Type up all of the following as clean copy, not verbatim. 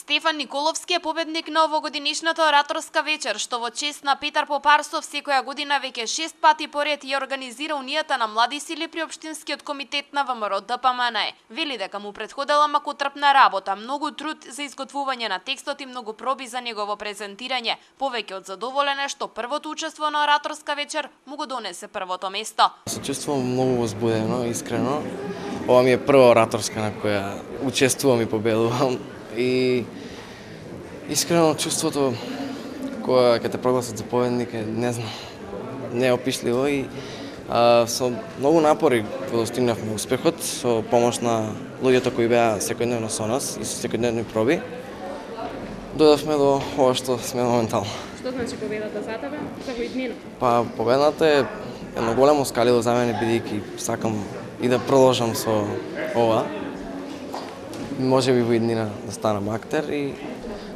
Стефан Николовски е победник на овогодинешната ораторска вечер, што во чест на Петар Попарсов секоја година веќе 6 пати поред ја организира Унијата на млади сили при Општинскиот комитет на ВМРО ДПМН. Вели дека му претходела макутрпна работа, многу труд за изготвување на текстот и многу проби за негово презентирање. Повеќе од задоволен е што првото учество на ораторска вечер му го донесе првото место. Се чувствувам многу возбудено, искрено. Ова ми е прва ораторска на која учествувам и победувам. И искрено чувството кога ќе те прогласат за победник е, не знам, неопишливо и со многу напори го достигнавме успехот со помош на луѓето кои беа секојдневно со нас и со секојдневни проби. Дојдовме до ова што сме моментално. Што значи победата за тебе? За во иднина? Па победата е едно големо скалило за мене, бидејќи сакам и да продолжам со ова. Може би во иднина да станам актер и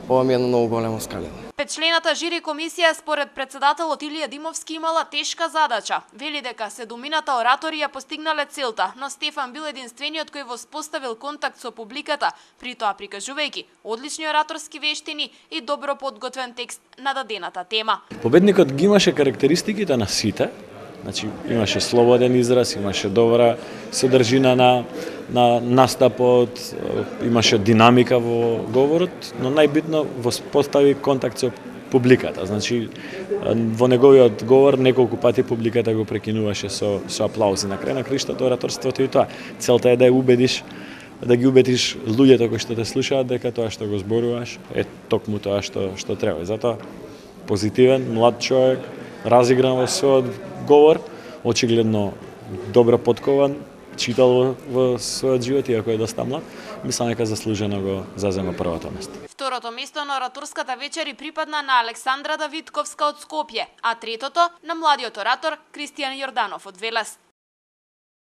ова ми е едно многу големо скалило. Петчлената жири комисија според председателот Илија Димовски имала тешка задача. Вели дека седумината оратори ја постигнале целта, но Стефан бил единствениот кој воспоставил контакт со публиката, при тоа прикажувајќи одлични ораторски вештини и добро подготвен текст на дадената тема. Победникот ги имаше карактеристиките на сите. Значи, имаше слободен израз, имаше добра содржина на настапот, имаше динамика во говорот, но најбитно воспостави контакт со публиката. Значи, во неговиот говор неколку пати публиката го прекинуваше со аплаузи. На крај на краиштата ораторството и тоа. Целта е да ја убедиш, да ги убедиш луѓето кои што те слушаат дека тоа што го зборуваш е токму тоа што треба. Затоа позитивен, млад човек, разигран во својот говор, очигледно добро подкован, читал во својот живот, иако е доста млад, мислам дека заслужено го зазема првото место. Второто место на ораторската вечер и припадна на Александра Давидковска од Скопје, а третото на младиот оратор Кристијан Јорданов од Велес.